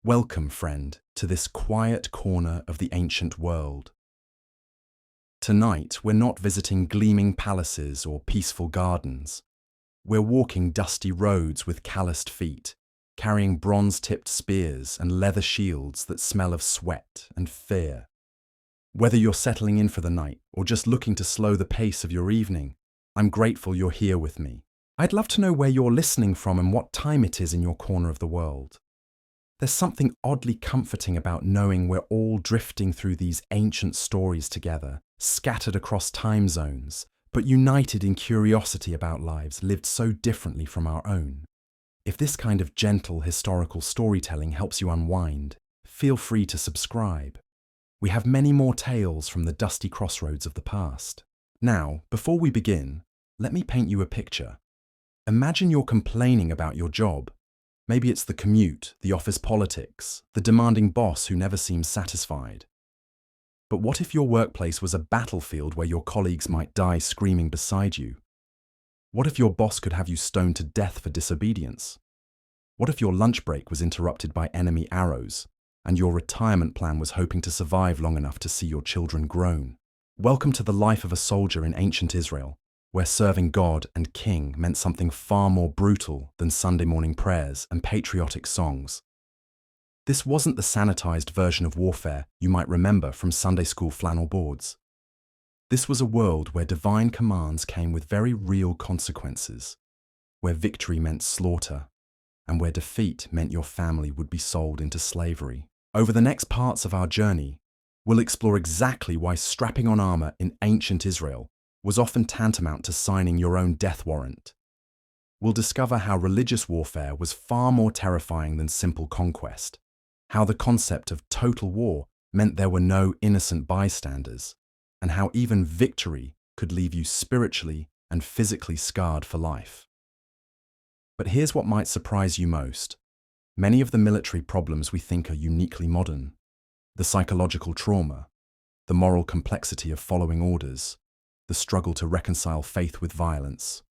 Welcome, friend, to this quiet corner of the ancient world. Tonight, we're not visiting gleaming palaces or peaceful gardens. We're walking dusty roads with calloused feet, carrying bronze-tipped spears and leather shields that smell of sweat and fear. Whether you're settling in for the night or just looking to slow the pace of your evening, I'm grateful you're here with me. I'd love to know where you're listening from and what time it is in your corner of the world. There's something oddly comforting about knowing we're all drifting through these ancient stories together, scattered across time zones, but united in curiosity about lives lived so differently from our own. If this kind of gentle historical storytelling helps you unwind, feel free to subscribe. We have many more tales from the dusty crossroads of the past. Now, before we begin, let me paint you a picture. Imagine you're complaining about your job. Maybe it's the commute, the office politics, the demanding boss who never seems satisfied. But what if your workplace was a battlefield where your colleagues might die screaming beside you? What if your boss could have you stoned to death for disobedience? What if your lunch break was interrupted by enemy arrows, and your retirement plan was hoping to survive long enough to see your children grown? Welcome to the life of a soldier in ancient Israel, where serving God and King meant something far more brutal than Sunday morning prayers and patriotic songs. This wasn't the sanitized version of warfare you might remember from Sunday school flannel boards. This was a world where divine commands came with very real consequences, where victory meant slaughter, and where defeat meant your family would be sold into slavery. Over the next parts of our journey, we'll explore exactly why strapping on armor in ancient Israel was often tantamount to signing your own death warrant. We'll discover how religious warfare was far more terrifying than simple conquest, how the concept of total war meant there were no innocent bystanders, and how even victory could leave you spiritually and physically scarred for life. But here's what might surprise you most. Many of the military problems we think are uniquely modern, the psychological trauma, the moral complexity of following orders, the struggle to reconcile faith with violence,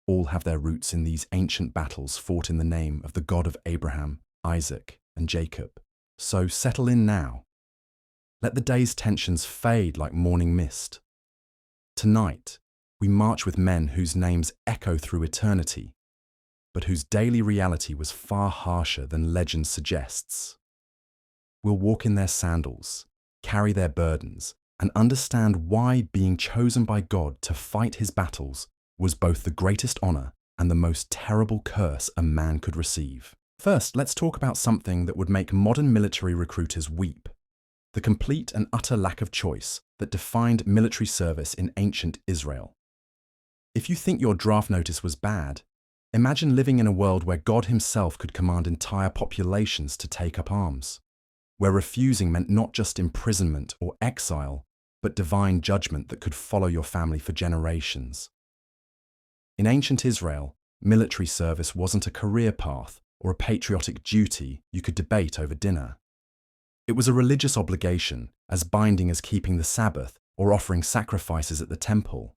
all have their roots in these ancient battles fought in the name of the God of Abraham, Isaac, and Jacob. So settle in now. Let the day's tensions fade like morning mist. Tonight, we march with men whose names echo through eternity, but whose daily reality was far harsher than legend suggests. We'll walk in their sandals, carry their burdens, and understand why being chosen by God to fight his battles was both the greatest honor and the most terrible curse a man could receive. First, let's talk about something that would make modern military recruiters weep: the complete and utter lack of choice that defined military service in ancient Israel. If you think your draft notice was bad, imagine living in a world where God himself could command entire populations to take up arms, where refusing meant not just imprisonment or exile, but divine judgment that could follow your family for generations. In ancient Israel, military service wasn't a career path or a patriotic duty you could debate over dinner. It was a religious obligation, as binding as keeping the Sabbath or offering sacrifices at the temple.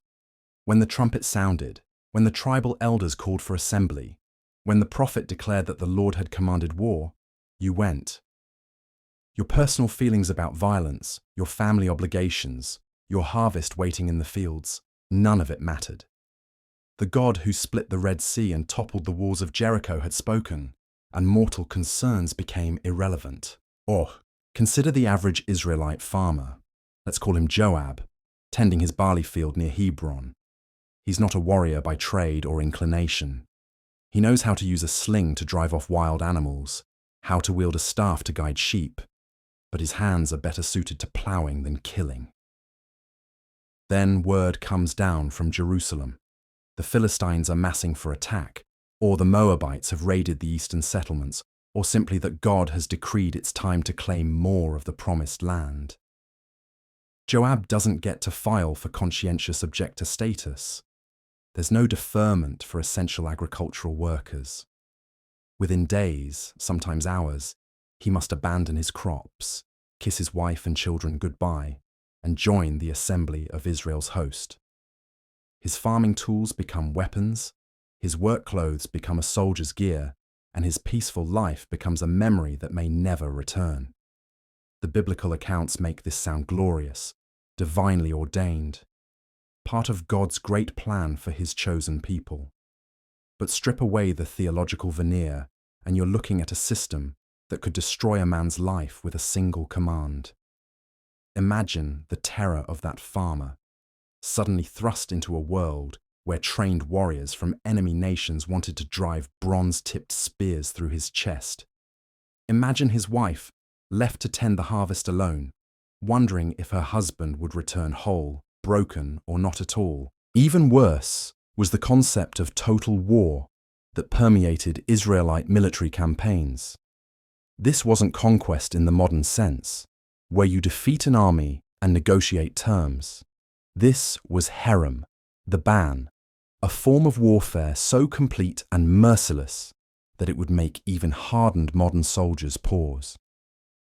When the trumpet sounded, when the tribal elders called for assembly, when the prophet declared that the Lord had commanded war, you went. Your personal feelings about violence, your family obligations, your harvest waiting in the fields, none of it mattered. The God who split the Red Sea and toppled the walls of Jericho had spoken, and mortal concerns became irrelevant. Or, consider the average Israelite farmer. Let's call him Joab, tending his barley field near Hebron. He's not a warrior by trade or inclination. He knows how to use a sling to drive off wild animals, how to wield a staff to guide sheep, but his hands are better suited to plowing than killing. Then word comes down from Jerusalem. The Philistines are massing for attack, or the Moabites have raided the eastern settlements, or simply that God has decreed it's time to claim more of the promised land. Joab doesn't get to file for conscientious objector status. There's no deferment for essential agricultural workers. Within days, sometimes hours, he must abandon his crops, kiss his wife and children goodbye, and join the assembly of Israel's host. His farming tools become weapons, his work clothes become a soldier's gear, and his peaceful life becomes a memory that may never return. The biblical accounts make this sound glorious, divinely ordained, part of God's great plan for his chosen people. But strip away the theological veneer, and you're looking at a system that could destroy a man's life with a single command. Imagine the terror of that farmer, suddenly thrust into a world where trained warriors from enemy nations wanted to drive bronze-tipped spears through his chest. Imagine his wife, left to tend the harvest alone, wondering if her husband would return whole, broken, or not at all. Even worse was the concept of total war that permeated Israelite military campaigns. This wasn't conquest in the modern sense, where you defeat an army and negotiate terms. This was herem, the ban, a form of warfare so complete and merciless that it would make even hardened modern soldiers pause.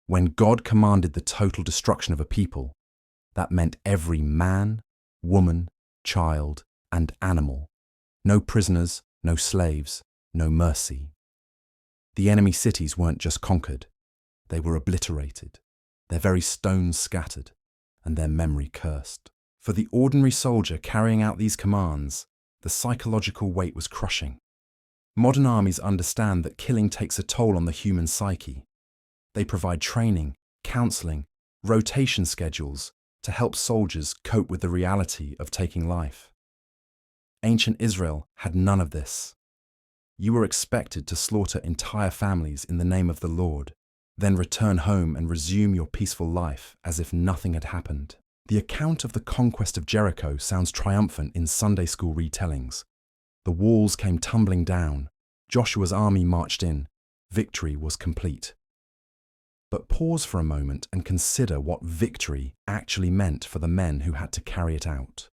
When God commanded the total destruction of a people, that meant every man, woman, child, and animal. No prisoners, no slaves, no mercy. The enemy cities weren't just conquered, they were obliterated, their very stones scattered, and their memory cursed. For the ordinary soldier carrying out these commands, the psychological weight was crushing. Modern armies understand that killing takes a toll on the human psyche. They provide training, counseling, rotation schedules to help soldiers cope with the reality of taking life. Ancient Israel had none of this. You were expected to slaughter entire families in the name of the Lord, then return home and resume your peaceful life as if nothing had happened. The account of the conquest of Jericho sounds triumphant in Sunday school retellings. The walls came tumbling down, Joshua's army marched in, victory was complete. But pause for a moment and consider what victory actually meant for the men who had to carry it out.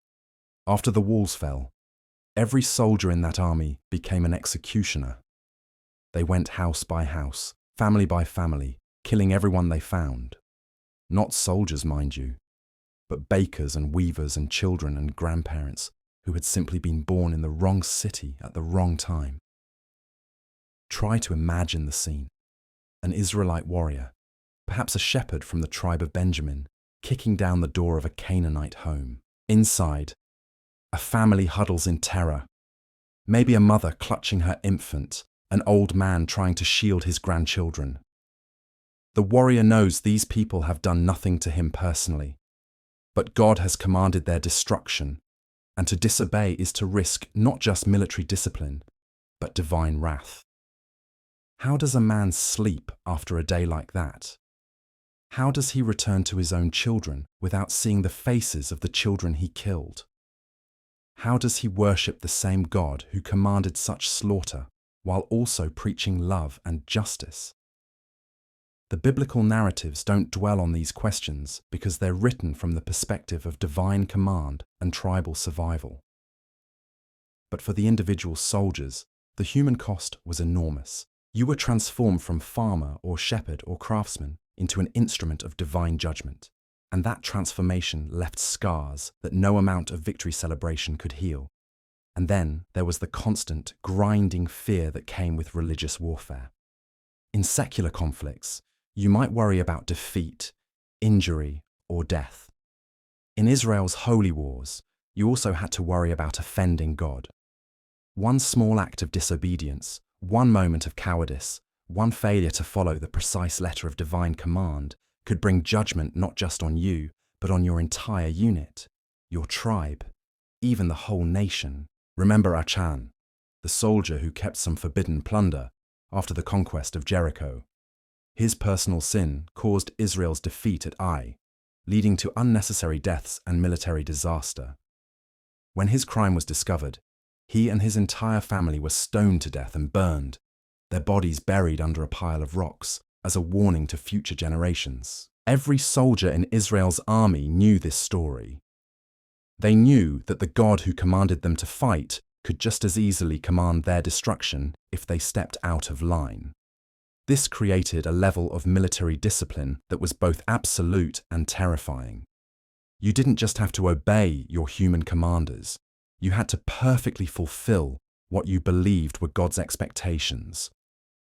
After the walls fell, every soldier in that army became an executioner. They went house by house, family by family, killing everyone they found. Not soldiers, mind you, but bakers and weavers and children and grandparents who had simply been born in the wrong city at the wrong time. Try to imagine the scene. An Israelite warrior, perhaps a shepherd from the tribe of Benjamin, kicking down the door of a Canaanite home. Inside, a family huddles in terror. Maybe a mother clutching her infant, an old man trying to shield his grandchildren. The warrior knows these people have done nothing to him personally, but God has commanded their destruction, and to disobey is to risk not just military discipline, but divine wrath. How does a man sleep after a day like that? How does he return to his own children without seeing the faces of the children he killed? How does he worship the same God who commanded such slaughter while also preaching love and justice? The biblical narratives don't dwell on these questions because they're written from the perspective of divine command and tribal survival. But for the individual soldiers, the human cost was enormous. You were transformed from farmer or shepherd or craftsman into an instrument of divine judgment, and that transformation left scars that no amount of victory celebration could heal. And then there was the constant, grinding fear that came with religious warfare. In secular conflicts, you might worry about defeat, injury, or death. In Israel's holy wars, you also had to worry about offending God. One small act of disobedience, one moment of cowardice, one failure to follow the precise letter of divine command could bring judgment not just on you, but on your entire unit, your tribe, even the whole nation. Remember Achan, the soldier who kept some forbidden plunder after the conquest of Jericho. His personal sin caused Israel's defeat at Ai, leading to unnecessary deaths and military disaster. When his crime was discovered, he and his entire family were stoned to death and burned, their bodies buried under a pile of rocks as a warning to future generations. Every soldier in Israel's army knew this story. They knew that the God who commanded them to fight could just as easily command their destruction if they stepped out of line. This created a level of military discipline that was both absolute and terrifying. You didn't just have to obey your human commanders, you had to perfectly fulfill what you believed were God's expectations.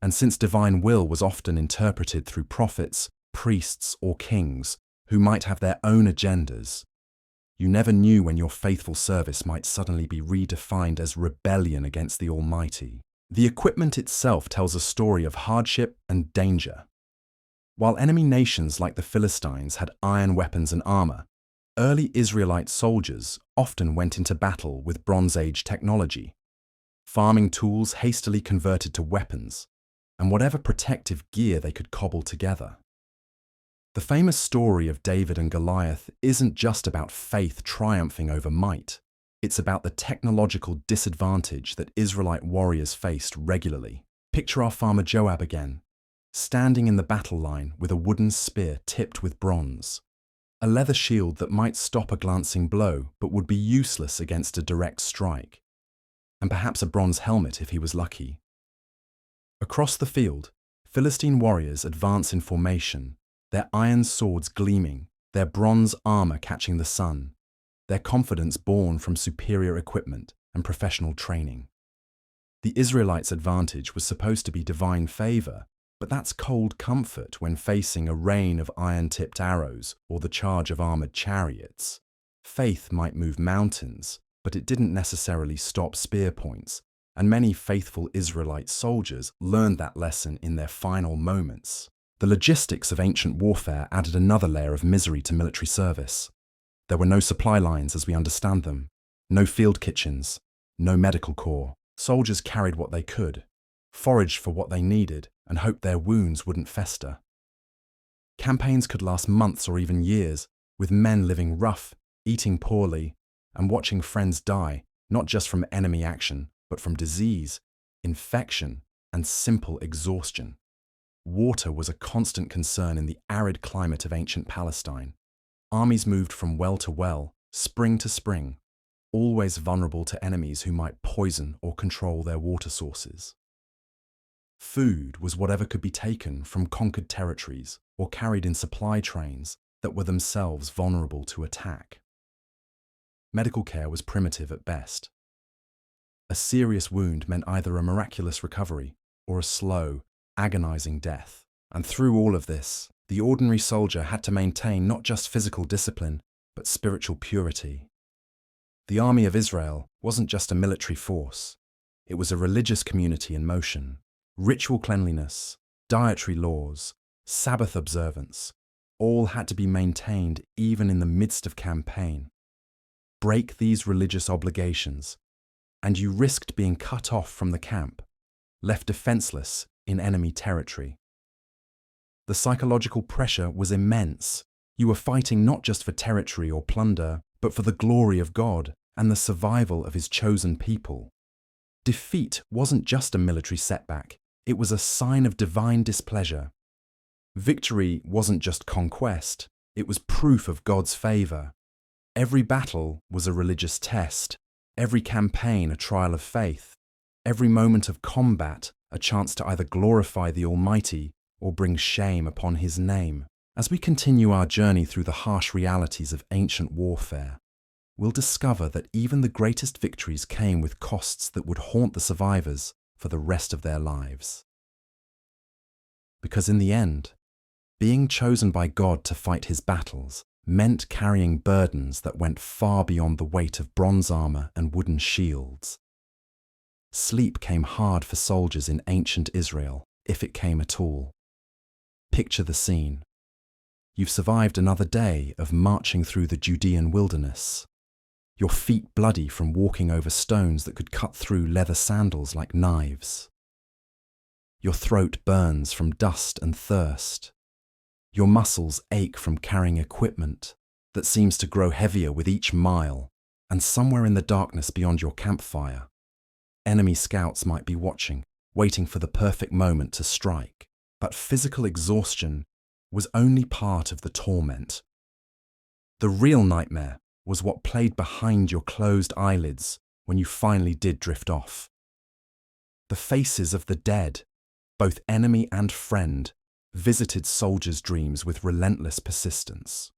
And since divine will was often interpreted through prophets, priests, or kings who might have their own agendas, you never knew when your faithful service might suddenly be redefined as rebellion against the Almighty. The equipment itself tells a story of hardship and danger. While enemy nations like the Philistines had iron weapons and armor, early Israelite soldiers often went into battle with Bronze Age technology, farming tools hastily converted to weapons, and whatever protective gear they could cobble together. The famous story of David and Goliath isn't just about faith triumphing over might. It's about the technological disadvantage that Israelite warriors faced regularly. Picture our farmer Joab again, standing in the battle line with a wooden spear tipped with bronze, a leather shield that might stop a glancing blow but would be useless against a direct strike, and perhaps a bronze helmet if he was lucky. Across the field, Philistine warriors advance in formation, their iron swords gleaming, their bronze armor catching the sun, their confidence born from superior equipment and professional training. The Israelites' advantage was supposed to be divine favor, but that's cold comfort when facing a rain of iron-tipped arrows or the charge of armored chariots. Faith might move mountains, but it didn't necessarily stop spear points, and many faithful Israelite soldiers learned that lesson in their final moments. The logistics of ancient warfare added another layer of misery to military service. There were no supply lines as we understand them, no field kitchens, no medical corps. Soldiers carried what they could, foraged for what they needed, and hoped their wounds wouldn't fester. Campaigns could last months or even years, with men living rough, eating poorly, and watching friends die, not just from enemy action, but from disease, infection, and simple exhaustion. Water was a constant concern in the arid climate of ancient Palestine. Armies moved from well to well, spring to spring, always vulnerable to enemies who might poison or control their water sources. Food was whatever could be taken from conquered territories or carried in supply trains that were themselves vulnerable to attack. Medical care was primitive at best. A serious wound meant either a miraculous recovery or a slow, agonizing death. And through all of this, the ordinary soldier had to maintain not just physical discipline, but spiritual purity. The army of Israel wasn't just a military force. It was a religious community in motion. Ritual cleanliness, dietary laws, Sabbath observance, all had to be maintained even in the midst of campaign. Break these religious obligations, and you risked being cut off from the camp, left defenseless in enemy territory. The psychological pressure was immense. You were fighting not just for territory or plunder, but for the glory of God and the survival of His chosen people. Defeat wasn't just a military setback, it was a sign of divine displeasure. Victory wasn't just conquest, it was proof of God's favor. Every battle was a religious test, every campaign a trial of faith, every moment of combat a chance to either glorify the Almighty or bring shame upon His name. As we continue our journey through the harsh realities of ancient warfare, we'll discover that even the greatest victories came with costs that would haunt the survivors for the rest of their lives. Because in the end, being chosen by God to fight His battles meant carrying burdens that went far beyond the weight of bronze armor and wooden shields. Sleep came hard for soldiers in ancient Israel, if it came at all. Picture the scene. You've survived another day of marching through the Judean wilderness, your feet bloody from walking over stones that could cut through leather sandals like knives. Your throat burns from dust and thirst. Your muscles ache from carrying equipment that seems to grow heavier with each mile, and somewhere in the darkness beyond your campfire, enemy scouts might be watching, waiting for the perfect moment to strike. But physical exhaustion was only part of the torment. The real nightmare was what played behind your closed eyelids when you finally did drift off. The faces of the dead, both enemy and friend, visited soldiers' dreams with relentless persistence.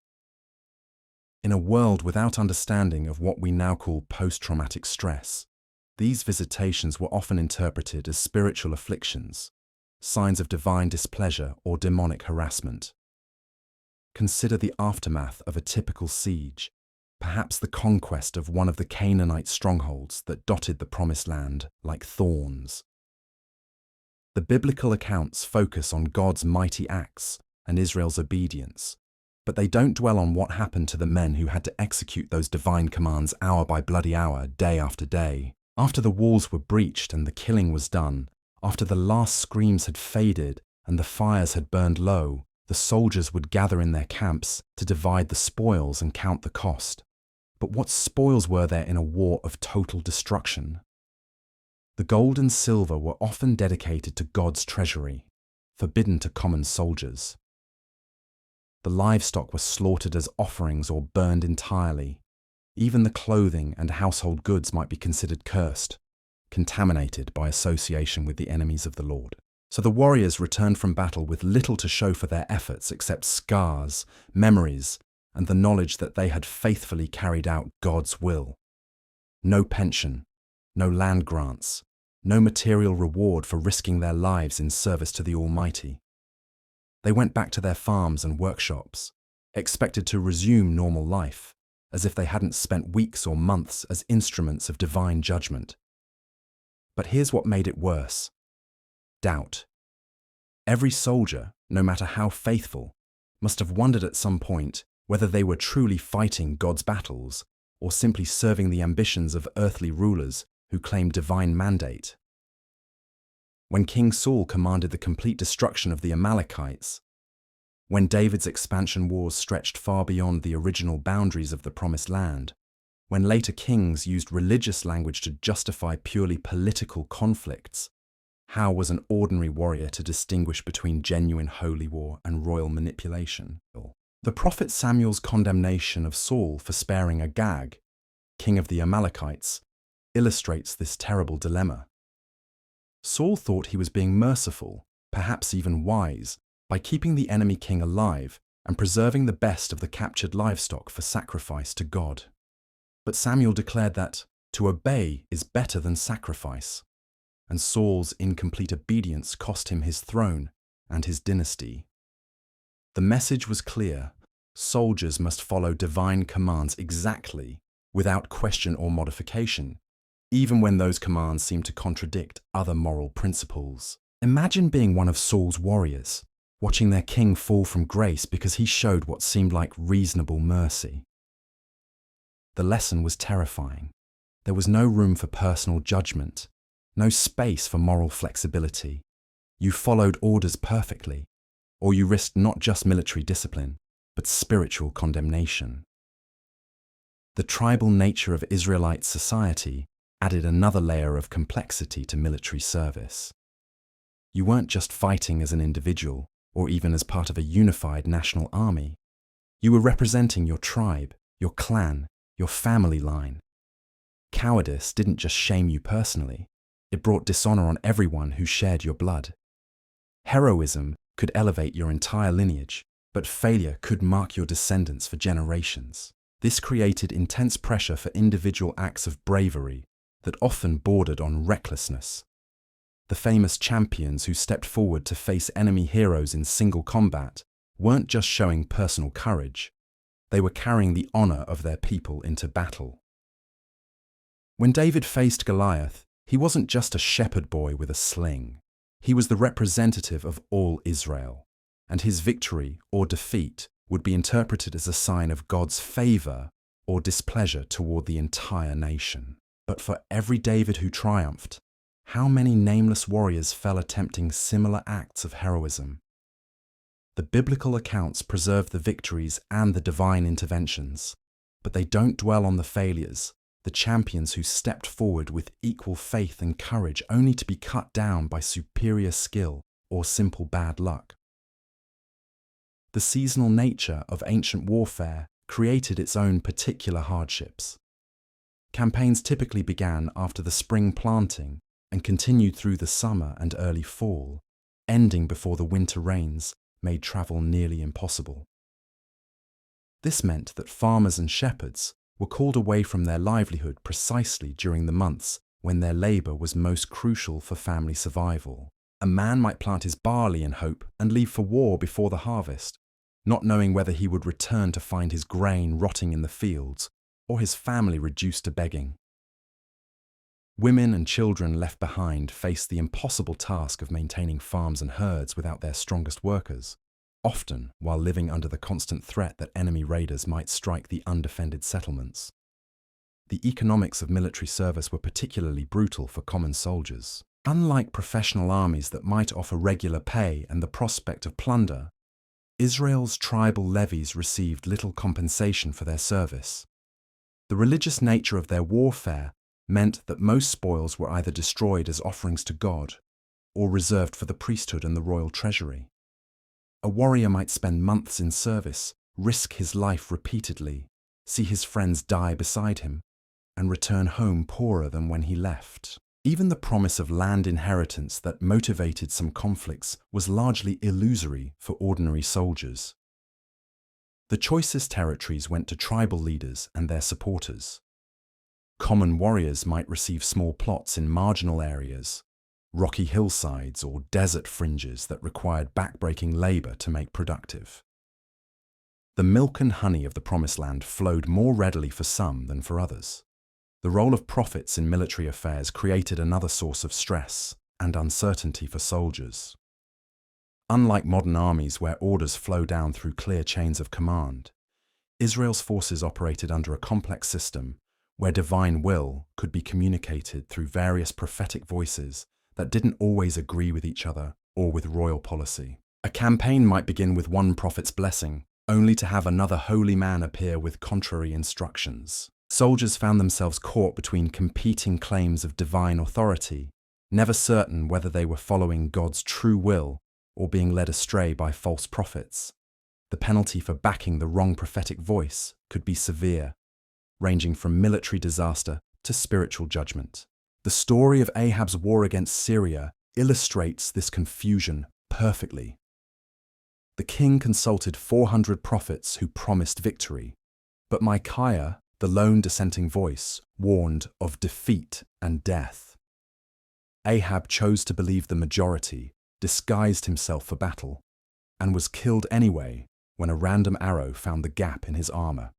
In a world without understanding of what we now call post-traumatic stress, these visitations were often interpreted as spiritual afflictions, signs of divine displeasure or demonic harassment. Consider the aftermath of a typical siege, perhaps the conquest of one of the Canaanite strongholds that dotted the Promised Land like thorns. The biblical accounts focus on God's mighty acts and Israel's obedience, but they don't dwell on what happened to the men who had to execute those divine commands hour by bloody hour, day after day. After the walls were breached and the killing was done, after the last screams had faded and the fires had burned low, the soldiers would gather in their camps to divide the spoils and count the cost. But what spoils were there in a war of total destruction? The gold and silver were often dedicated to God's treasury, forbidden to common soldiers. The livestock were slaughtered as offerings or burned entirely. Even the clothing and household goods might be considered cursed, contaminated by association with the enemies of the Lord. So the warriors returned from battle with little to show for their efforts except scars, memories, and the knowledge that they had faithfully carried out God's will. No pension, no land grants, no material reward for risking their lives in service to the Almighty. They went back to their farms and workshops, expected to resume normal life, as if they hadn't spent weeks or months as instruments of divine judgment. But here's what made it worse: doubt. Every soldier, no matter how faithful, must have wondered at some point whether they were truly fighting God's battles or simply serving the ambitions of earthly rulers who claimed divine mandate. When King Saul commanded the complete destruction of the Amalekites, when David's expansion wars stretched far beyond the original boundaries of the Promised Land, when later kings used religious language to justify purely political conflicts, how was an ordinary warrior to distinguish between genuine holy war and royal manipulation? The prophet Samuel's condemnation of Saul for sparing Agag, king of the Amalekites, illustrates this terrible dilemma. Saul thought he was being merciful, perhaps even wise, by keeping the enemy king alive and preserving the best of the captured livestock for sacrifice to God. But Samuel declared that to obey is better than sacrifice, and Saul's incomplete obedience cost him his throne and his dynasty. The message was clear: soldiers must follow divine commands exactly, without question or modification, even when those commands seem to contradict other moral principles. Imagine being one of Saul's warriors, watching their king fall from grace because he showed what seemed like reasonable mercy. The lesson was terrifying. There was no room for personal judgment, no space for moral flexibility. You followed orders perfectly, or you risked not just military discipline, but spiritual condemnation. The tribal nature of Israelite society added another layer of complexity to military service. You weren't just fighting as an individual, or even as part of a unified national army. You were representing your tribe, your clan, your family line. Cowardice didn't just shame you personally, it brought dishonor on everyone who shared your blood. Heroism could elevate your entire lineage, but failure could mark your descendants for generations. This created intense pressure for individual acts of bravery that often bordered on recklessness. The famous champions who stepped forward to face enemy heroes in single combat weren't just showing personal courage, they were carrying the honor of their people into battle. When David faced Goliath, he wasn't just a shepherd boy with a sling. He was the representative of all Israel, and his victory or defeat would be interpreted as a sign of God's favor or displeasure toward the entire nation. But for every David who triumphed, how many nameless warriors fell attempting similar acts of heroism? The biblical accounts preserve the victories and the divine interventions, but they don't dwell on the failures, the champions who stepped forward with equal faith and courage only to be cut down by superior skill or simple bad luck. The seasonal nature of ancient warfare created its own particular hardships. Campaigns typically began after the spring planting and continued through the summer and early fall, ending before the winter rains made travel nearly impossible. This meant that farmers and shepherds were called away from their livelihood precisely during the months when their labor was most crucial for family survival. A man might plant his barley in hope and leave for war before the harvest, not knowing whether he would return to find his grain rotting in the fields or his family reduced to begging. Women and children left behind faced the impossible task of maintaining farms and herds without their strongest workers, often while living under the constant threat that enemy raiders might strike the undefended settlements. The economics of military service were particularly brutal for common soldiers. Unlike professional armies that might offer regular pay and the prospect of plunder, Israel's tribal levies received little compensation for their service. The religious nature of their warfare meant that most spoils were either destroyed as offerings to God or reserved for the priesthood and the royal treasury. A warrior might spend months in service, risk his life repeatedly, see his friends die beside him, and return home poorer than when he left. Even the promise of land inheritance that motivated some conflicts was largely illusory for ordinary soldiers. The choicest territories went to tribal leaders and their supporters. Common warriors might receive small plots in marginal areas, rocky hillsides or desert fringes that required backbreaking labor to make productive. The milk and honey of the Promised Land flowed more readily for some than for others. The role of prophets in military affairs created another source of stress and uncertainty for soldiers. Unlike modern armies where orders flow down through clear chains of command, Israel's forces operated under a complex system where divine will could be communicated through various prophetic voices that didn't always agree with each other or with royal policy. A campaign might begin with one prophet's blessing, only to have another holy man appear with contrary instructions. Soldiers found themselves caught between competing claims of divine authority, never certain whether they were following God's true will or being led astray by false prophets. The penalty for backing the wrong prophetic voice could be severe, ranging from military disaster to spiritual judgment. The story of Ahab's war against Syria illustrates this confusion perfectly. The king consulted 400 prophets who promised victory, but Micaiah, the lone dissenting voice, warned of defeat and death. Ahab chose to believe the majority, disguised himself for battle, and was killed anyway when a random arrow found the gap in his armor.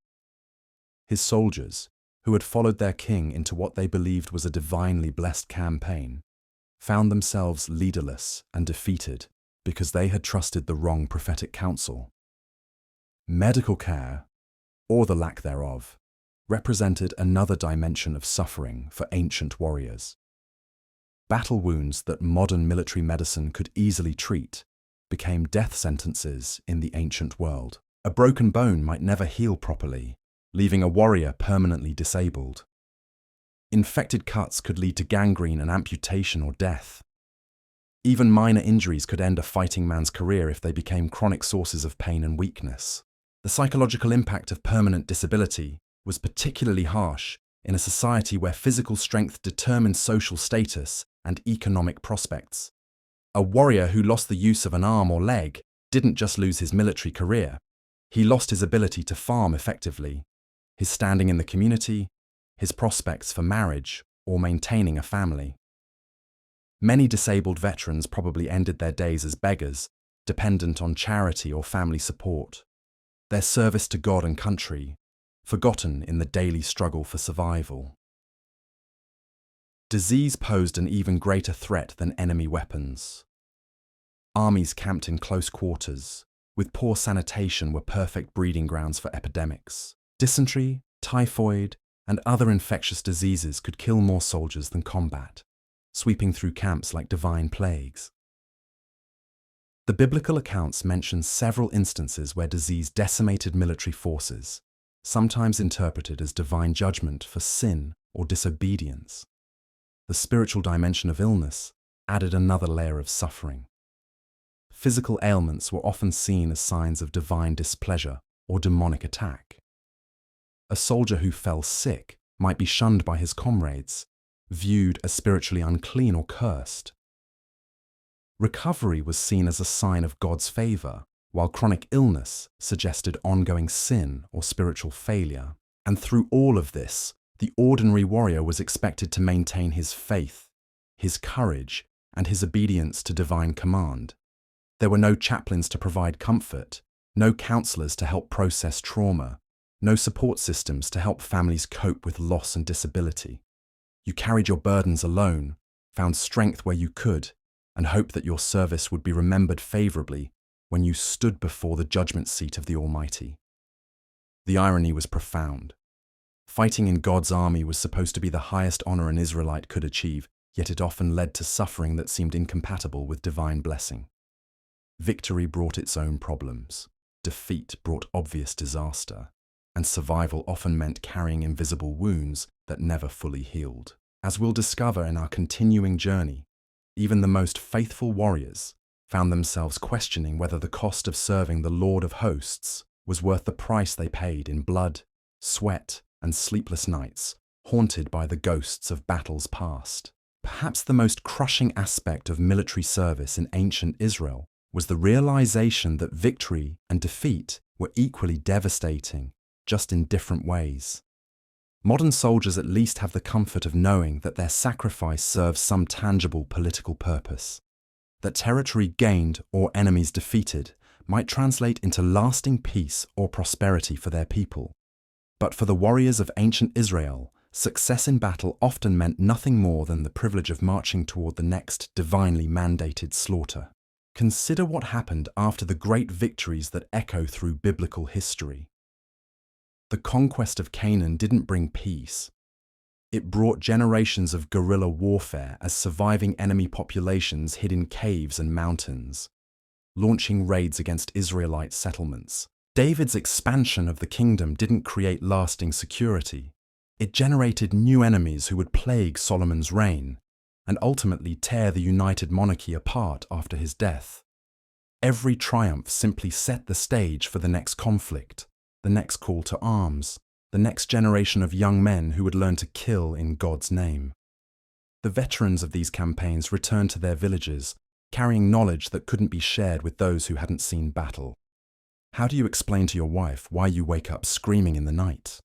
His soldiers, who had followed their king into what they believed was a divinely blessed campaign, found themselves leaderless and defeated because they had trusted the wrong prophetic counsel. Medical care, or the lack thereof, represented another dimension of suffering for ancient warriors. Battle wounds that modern military medicine could easily treat became death sentences in the ancient world. A broken bone might never heal properly, leaving a warrior permanently disabled. Infected cuts could lead to gangrene and amputation or death. Even minor injuries could end a fighting man's career if they became chronic sources of pain and weakness. The psychological impact of permanent disability was particularly harsh in a society where physical strength determined social status and economic prospects. A warrior who lost the use of an arm or leg didn't just lose his military career. He lost his ability to farm effectively, his standing in the community, his prospects for marriage or maintaining a family. Many disabled veterans probably ended their days as beggars, dependent on charity or family support. Their service to God and country forgotten in the daily struggle for survival. Disease posed an even greater threat than enemy weapons. Armies camped in close quarters, with poor sanitation were perfect breeding grounds for epidemics. Dysentery, typhoid, and other infectious diseases could kill more soldiers than combat, sweeping through camps like divine plagues. The biblical accounts mention several instances where disease decimated military forces, sometimes interpreted as divine judgment for sin or disobedience. The spiritual dimension of illness added another layer of suffering. Physical ailments were often seen as signs of divine displeasure or demonic attack. A soldier who fell sick might be shunned by his comrades, viewed as spiritually unclean or cursed. Recovery was seen as a sign of God's favor, while chronic illness suggested ongoing sin or spiritual failure. And through all of this, the ordinary warrior was expected to maintain his faith, his courage, and his obedience to divine command. There were no chaplains to provide comfort, no counselors to help process trauma, no support systems to help families cope with loss and disability. You carried your burdens alone, found strength where you could, and hoped that your service would be remembered favorably when you stood before the judgment seat of the Almighty. The irony was profound. Fighting in God's army was supposed to be the highest honor an Israelite could achieve, yet it often led to suffering that seemed incompatible with divine blessing. Victory brought its own problems. Defeat brought obvious disaster, and survival often meant carrying invisible wounds that never fully healed. As we'll discover in our continuing journey, even the most faithful warriors found themselves questioning whether the cost of serving the Lord of hosts was worth the price they paid in blood, sweat, and sleepless nights, haunted by the ghosts of battles past. Perhaps the most crushing aspect of military service in ancient Israel was the realization that victory and defeat were equally devastating, just in different ways. Modern soldiers at least have the comfort of knowing that their sacrifice serves some tangible political purpose, that territory gained or enemies defeated might translate into lasting peace or prosperity for their people. But for the warriors of ancient Israel, success in battle often meant nothing more than the privilege of marching toward the next divinely mandated slaughter. Consider what happened after the great victories that echo through biblical history. The conquest of Canaan didn't bring peace. It brought generations of guerrilla warfare as surviving enemy populations hid in caves and mountains, launching raids against Israelite settlements. David's expansion of the kingdom didn't create lasting security. It generated new enemies who would plague Solomon's reign and ultimately tear the united monarchy apart after his death. Every triumph simply set the stage for the next conflict, the next call to arms, the next generation of young men who would learn to kill in God's name. The veterans of these campaigns returned to their villages, carrying knowledge that couldn't be shared with those who hadn't seen battle. How do you explain to your wife why you wake up screaming in the night?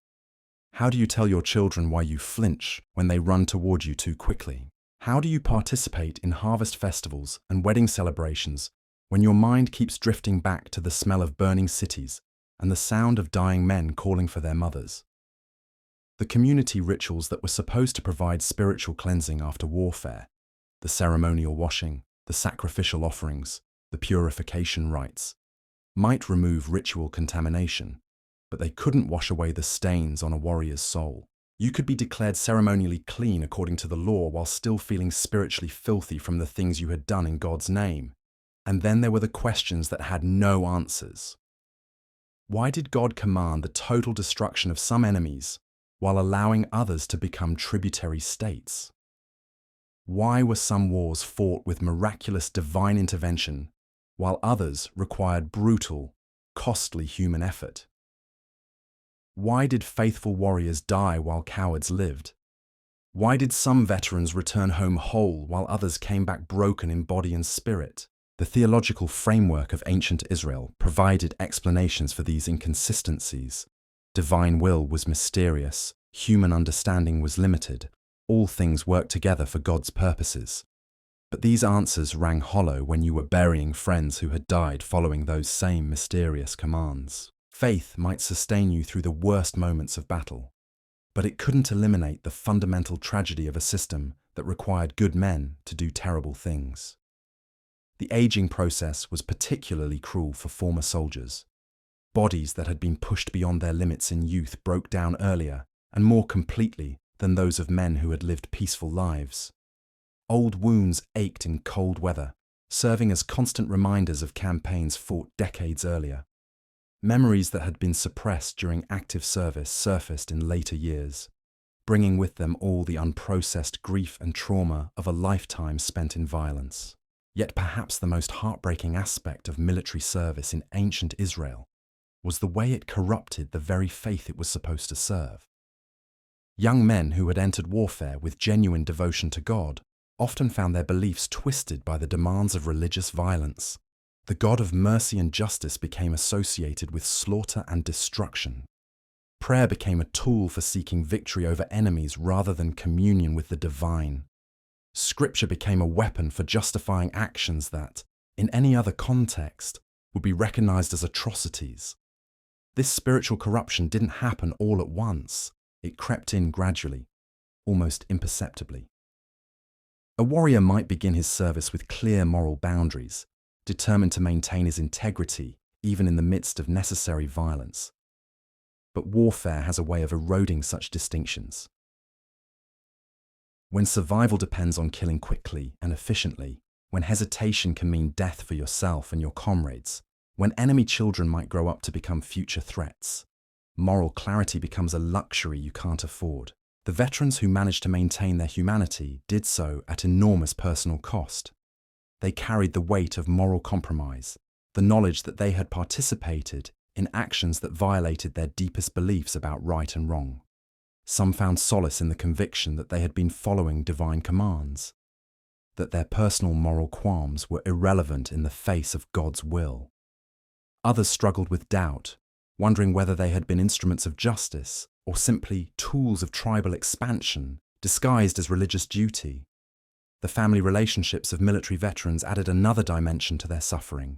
How do you tell your children why you flinch when they run toward you too quickly? How do you participate in harvest festivals and wedding celebrations when your mind keeps drifting back to the smell of burning cities and the sound of dying men calling for their mothers? The community rituals that were supposed to provide spiritual cleansing after warfare, the ceremonial washing, the sacrificial offerings, the purification rites, might remove ritual contamination, but they couldn't wash away the stains on a warrior's soul. You could be declared ceremonially clean according to the law while still feeling spiritually filthy from the things you had done in God's name. And then there were the questions that had no answers. Why did God command the total destruction of some enemies while allowing others to become tributary states? Why were some wars fought with miraculous divine intervention while others required brutal, costly human effort? Why did faithful warriors die while cowards lived? Why did some veterans return home whole while others came back broken in body and spirit? The theological framework of ancient Israel provided explanations for these inconsistencies. Divine will was mysterious, human understanding was limited, all things worked together for God's purposes. But these answers rang hollow when you were burying friends who had died following those same mysterious commands. Faith might sustain you through the worst moments of battle, but it couldn't eliminate the fundamental tragedy of a system that required good men to do terrible things. The aging process was particularly cruel for former soldiers. Bodies that had been pushed beyond their limits in youth broke down earlier and more completely than those of men who had lived peaceful lives. Old wounds ached in cold weather, serving as constant reminders of campaigns fought decades earlier. Memories that had been suppressed during active service surfaced in later years, bringing with them all the unprocessed grief and trauma of a lifetime spent in violence. Yet perhaps the most heartbreaking aspect of military service in ancient Israel was the way it corrupted the very faith it was supposed to serve. Young men who had entered warfare with genuine devotion to God often found their beliefs twisted by the demands of religious violence. The God of mercy and justice became associated with slaughter and destruction. Prayer became a tool for seeking victory over enemies rather than communion with the divine. Scripture became a weapon for justifying actions that, in any other context, would be recognized as atrocities. This spiritual corruption didn't happen all at once. It crept in gradually, almost imperceptibly. A warrior might begin his service with clear moral boundaries, determined to maintain his integrity even in the midst of necessary violence. But warfare has a way of eroding such distinctions. When survival depends on killing quickly and efficiently, when hesitation can mean death for yourself and your comrades, when enemy children might grow up to become future threats, moral clarity becomes a luxury you can't afford. The veterans who managed to maintain their humanity did so at enormous personal cost. They carried the weight of moral compromise, the knowledge that they had participated in actions that violated their deepest beliefs about right and wrong. Some found solace in the conviction that they had been following divine commands, that their personal moral qualms were irrelevant in the face of God's will. Others struggled with doubt, wondering whether they had been instruments of justice or simply tools of tribal expansion disguised as religious duty. The family relationships of military veterans added another dimension to their suffering.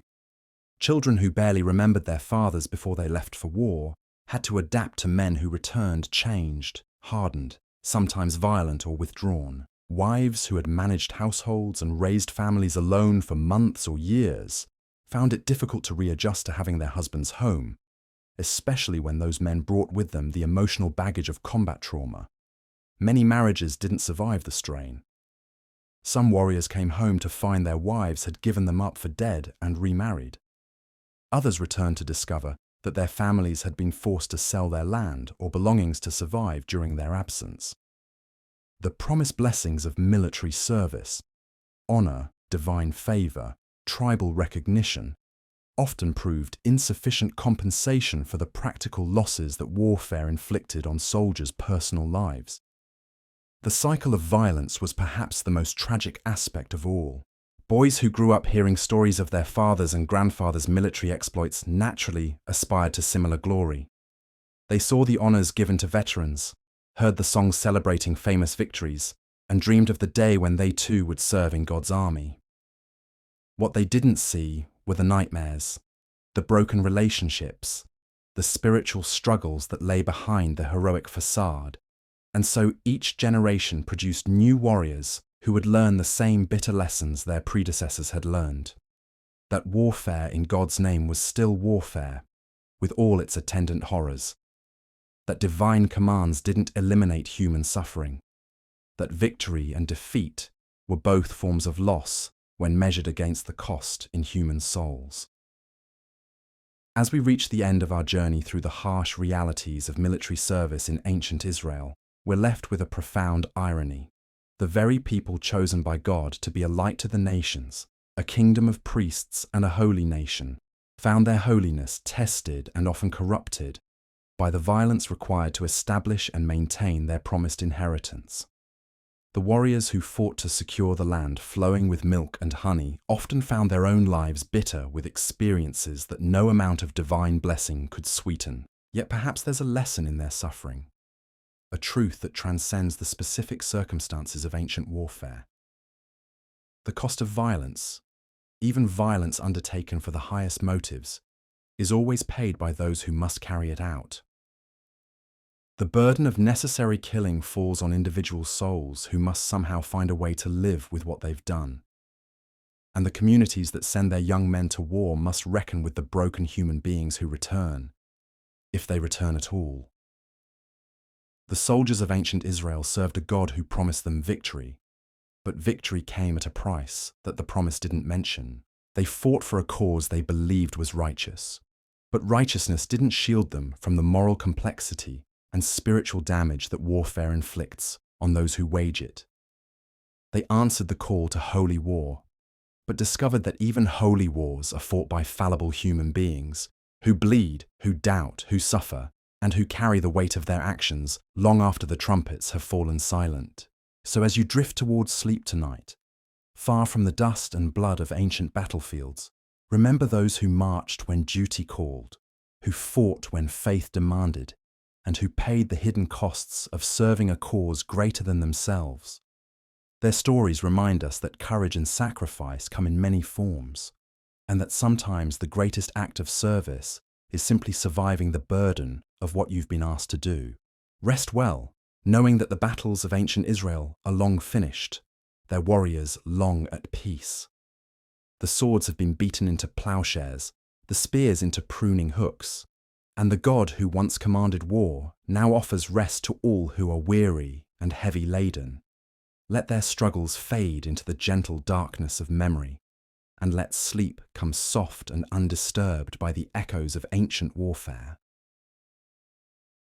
Children who barely remembered their fathers before they left for war had to adapt to men who returned changed, hardened, sometimes violent or withdrawn. Wives who had managed households and raised families alone for months or years found it difficult to readjust to having their husbands home, especially when those men brought with them the emotional baggage of combat trauma. Many marriages didn't survive the strain. Some warriors came home to find their wives had given them up for dead and remarried. Others returned to discover that their families had been forced to sell their land or belongings to survive during their absence. The promised blessings of military service, honor, divine favor, tribal recognition, often proved insufficient compensation for the practical losses that warfare inflicted on soldiers' personal lives. The cycle of violence was perhaps the most tragic aspect of all. Boys who grew up hearing stories of their fathers' and grandfathers' military exploits naturally aspired to similar glory. They saw the honors given to veterans, heard the songs celebrating famous victories, and dreamed of the day when they too would serve in God's army. What they didn't see were the nightmares, the broken relationships, the spiritual struggles that lay behind the heroic facade. And so each generation produced new warriors who would learn the same bitter lessons their predecessors had learned. That warfare in God's name was still warfare, with all its attendant horrors. That divine commands didn't eliminate human suffering. That victory and defeat were both forms of loss when measured against the cost in human souls. As we reach the end of our journey through the harsh realities of military service in ancient Israel, we're left with a profound irony. The very people chosen by God to be a light to the nations, a kingdom of priests and a holy nation, found their holiness tested and often corrupted by the violence required to establish and maintain their promised inheritance. The warriors who fought to secure the land flowing with milk and honey often found their own lives bitter with experiences that no amount of divine blessing could sweeten. Yet perhaps there's a lesson in their suffering, a truth that transcends the specific circumstances of ancient warfare. The cost of violence, even violence undertaken for the highest motives, is always paid by those who must carry it out. The burden of necessary killing falls on individual souls who must somehow find a way to live with what they've done. And the communities that send their young men to war must reckon with the broken human beings who return, if they return at all. The soldiers of ancient Israel served a God who promised them victory, but victory came at a price that the promise didn't mention. They fought for a cause they believed was righteous, but righteousness didn't shield them from the moral complexity and spiritual damage that warfare inflicts on those who wage it. They answered the call to holy war, but discovered that even holy wars are fought by fallible human beings who bleed, who doubt, who suffer, and who carry the weight of their actions long after the trumpets have fallen silent. So as you drift towards sleep tonight, far from the dust and blood of ancient battlefields, remember those who marched when duty called, who fought when faith demanded, and who paid the hidden costs of serving a cause greater than themselves. Their stories remind us that courage and sacrifice come in many forms, and that sometimes the greatest act of service is simply surviving the burden of what you've been asked to do. Rest well, knowing that the battles of ancient Israel are long finished, their warriors long at peace. The swords have been beaten into plowshares, the spears into pruning hooks, and the God who once commanded war now offers rest to all who are weary and heavy laden. Let their struggles fade into the gentle darkness of memory, and let sleep come soft and undisturbed by the echoes of ancient warfare.